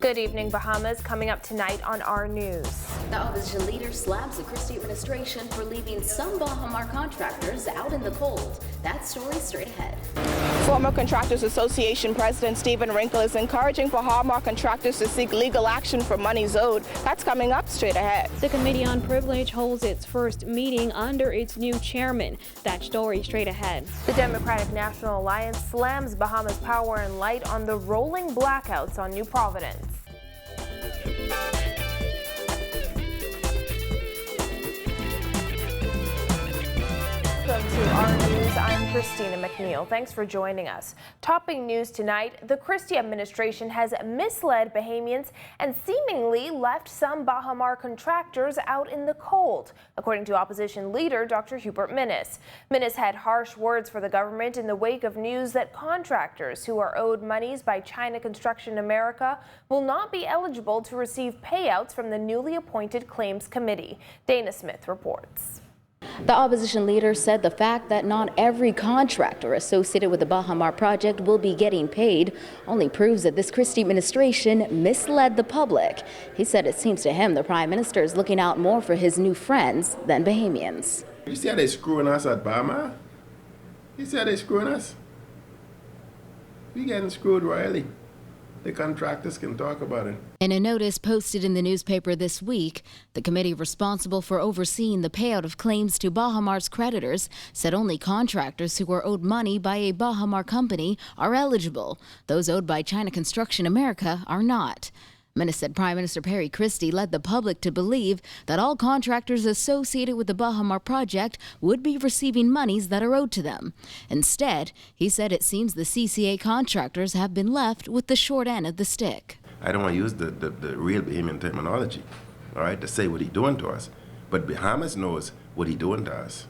Good evening, Bahamas. Coming up tonight on our news. The opposition leader slabs the Christie administration for leaving some Baha contractors out in the cold. That story straight ahead. Former Contractors Association President Stephen Rinkle is encouraging Baha contractors to seek legal action for monies owed. That's coming up straight ahead. The Committee on Privilege holds its first meeting under its new chairman. That story straight ahead. The Democratic National Alliance slams Bahamas Power and Light on the rolling blackouts on New Providence. Welcome to our news. I'm Christina McNeil. Thanks for joining us. Topping news tonight, the Christie administration has misled Bahamians and seemingly left some Baha contractors out in the cold, according to opposition leader Dr. Hubert Minnis. Minnis had harsh words for the government in the wake of news that contractors who are owed monies by China Construction America will not be eligible to receive payouts from the newly appointed Claims Committee. Dana Smith reports. The opposition leader said the fact that not every contractor associated with the Baha project will be getting paid only proves that this Christie administration misled the public. He said it seems to him the Prime Minister is looking out more for his new friends than Bahamians. You see how they screwing us at Baha? You see how they screwing us? We getting screwed royally. The contractors can talk about it. In a notice posted in the newspaper this week, the committee responsible for overseeing the payout of claims to Bahamar's creditors said only contractors who are owed money by a Bahamar company are eligible. Those owed by China Construction America are not. Minnis said Prime Minister Perry Christie led the public to believe that all contractors associated with the Bahamar project would be receiving monies that are owed to them. Instead, he said it seems the CCA contractors have been left with the short end of the stick. I don't want to use the real Bahamian terminology, all right, to say what he's doing to us. But Bahamas knows what he's doing to us.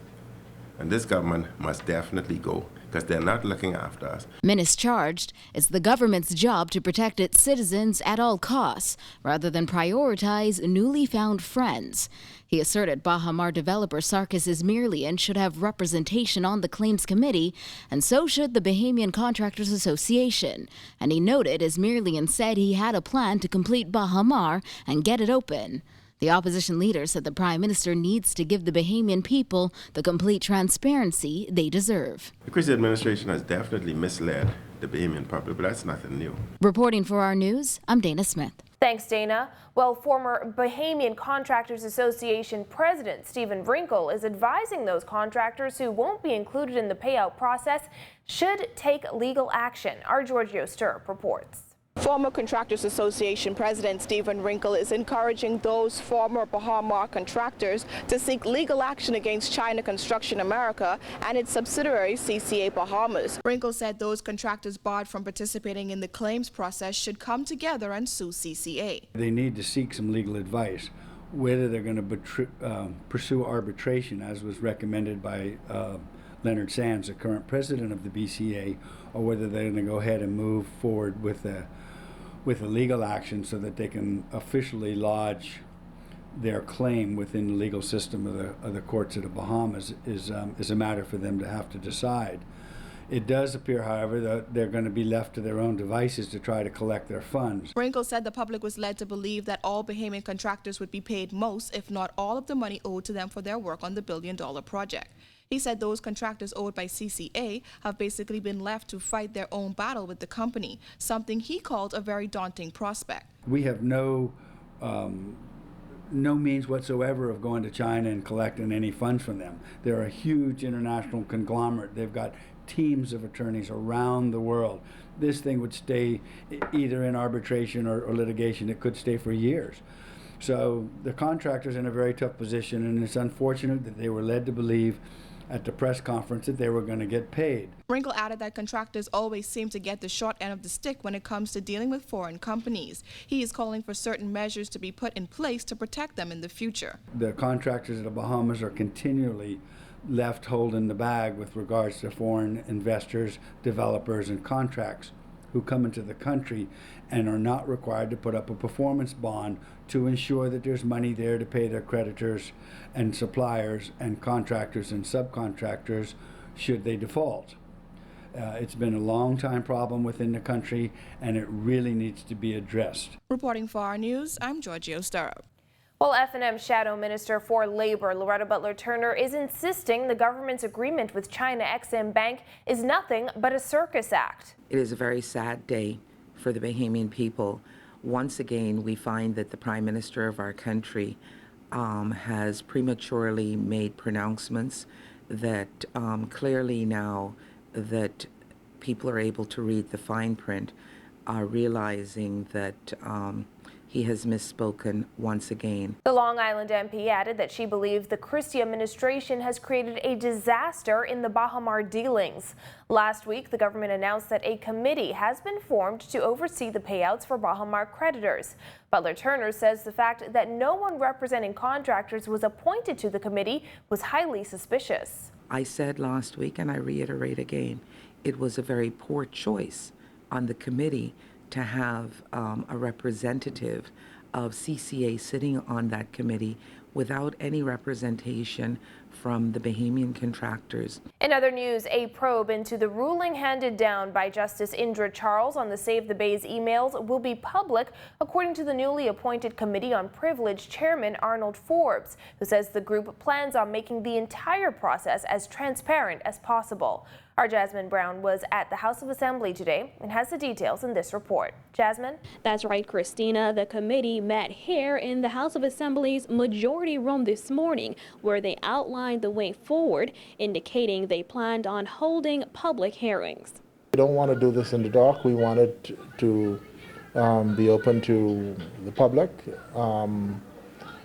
And this government must definitely go, because they're not looking after us. Minnis charged it's the government's job to protect its citizens at all costs, rather than prioritize newly found friends. He asserted Bahamar developer Sarkis Ismirlian should have representation on the Claims Committee, and so should the Bahamian Contractors Association. And he noted Ismirlian said he had a plan to complete Bahamar and get it open. The opposition leader said the Prime Minister needs to give the Bahamian people the complete transparency they deserve. The Christie administration has definitely misled the Bahamian public, but that's nothing new. Reporting for our news, I'm Dana Smith. Thanks, Dana. Well, former Bahamian Contractors Association President Stephen Rinkle is advising those contractors who won't be included in the payout process should take legal action. Our Giorgio Sturp reports. Former Contractors Association President Stephen Rinkle is encouraging those former Baha contractors to seek legal action against China Construction America and its subsidiary CCA Bahamas. Rinkle said those contractors barred from participating in the claims process should come together and sue CCA. They need to seek some legal advice, whether they're going to pursue arbitration, as was recommended by Leonard Sands, the current president of the BCA, or whether they're going to go ahead and move forward with a legal action so that they can officially lodge their claim within the legal system of the courts of the Bahamas is a matter for them to have to decide. It does appear, however, that they're going to be left to their own devices to try to collect their funds. Rinkle said the public was led to believe that all Bahamian contractors would be paid most, if not all, of the money owed to them for their work on the billion-dollar project. He said those contractors owed by CCA have basically been left to fight their own battle with the company, something he called a very daunting prospect. We have no means whatsoever of going to China and collecting any funds from them. They're a huge international conglomerate. They've got teams of attorneys around the world. This thing would stay either in arbitration or litigation. It could stay for years. So the contractor's in a very tough position, and it's unfortunate that they were led to believe at the press conference that they were going to get paid. Rinkle added that contractors always seem to get the short end of the stick when it comes to dealing with foreign companies. He is calling for certain measures to be put in place to protect them in the future. The contractors of the Bahamas are continually left holding the bag with regards to foreign investors, developers, and contracts who come into the country and are not required to put up a performance bond to ensure that there's money there to pay their creditors and suppliers and contractors and subcontractors should they default. It's been a long time problem within the country, and it really needs to be addressed. Reporting for our news, I'm Georgia Stirrup. Well, F&M Shadow Minister for Labor Loretta Butler Turner is insisting the government's agreement with China Exim Bank is nothing but a circus act. It is a very sad day for the Bahamian people. Once again, we find that the Prime Minister of our country has prematurely made pronouncements that clearly now that people are able to read the fine print, are realizing that he has misspoken once again. The Long Island MP added that she believes the Christie administration has created a disaster in the Baha Mar dealings. Last week, the government announced that a committee has been formed to oversee the payouts for Baha Mar creditors. Butler Turner says the fact that no one representing contractors was appointed to the committee was highly suspicious. I said last week, and I reiterate again, it was a very poor choice on the committee to have a representative of CCA sitting on that committee without any representation from the Bahamian contractors. In other news, a probe into the ruling handed down by Justice Indra Charles on the Save the Bays emails will be public, according to the newly appointed Committee on Privilege Chairman Arnold Forbes, who says the group plans on making the entire process as transparent as possible. Our Jasmine Brown was at the House of Assembly today and has the details in this report. Jasmine? That's right, Christina. The committee met here in the House of Assembly's Majority Room this morning, where they outlined the way forward, indicating they planned on holding public hearings. We don't want to do this in the dark. We want it to be open to the public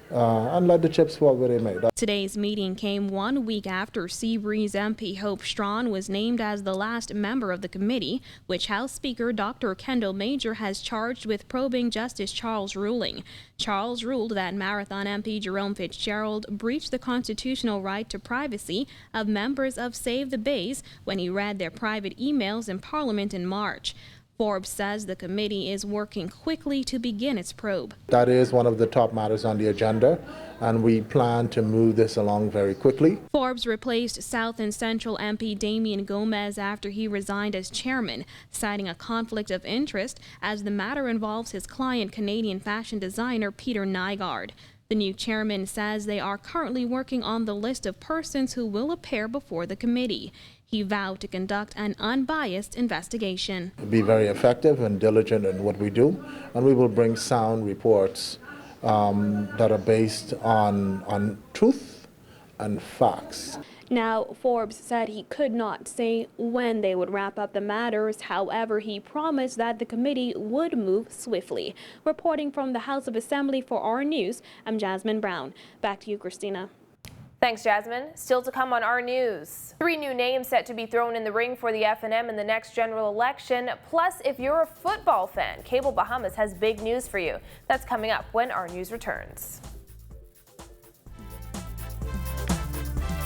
and let the chips fall where they may. Today's meeting came 1 week after Seabreeze MP Hope Strawn was named as the last member of the committee, which House Speaker Dr. Kendall Major has charged with probing Justice Charles' ruling. Charles ruled that Marathon MP Jerome Fitzgerald breached the constitutional right to privacy of members of Save the Bays when he read their private emails in Parliament in March. Forbes says the committee is working quickly to begin its probe. That is one of the top matters on the agenda, and we plan to move this along very quickly. Forbes replaced South and Central MP Damian Gomez after he resigned as chairman, citing a conflict of interest as the matter involves his client, Canadian fashion designer Peter Nygaard. The new chairman says they are currently working on the list of persons who will appear before the committee. He vowed to conduct an unbiased investigation. Be very effective and diligent in what we do, and we will bring sound reports that are based on truth and facts. Now, Forbes said he could not say when they would wrap up the matters. However, he promised that the committee would move swiftly. Reporting from the House of Assembly for our news, I'm Jasmine Brown. Back to you, Christina. Thanks, Jasmine. Still to come on our news. 3 new names set to be thrown in the ring for the F&M in the next general election. Plus, if you're a football fan, Cable Bahamas has big news for you. That's coming up when our news returns.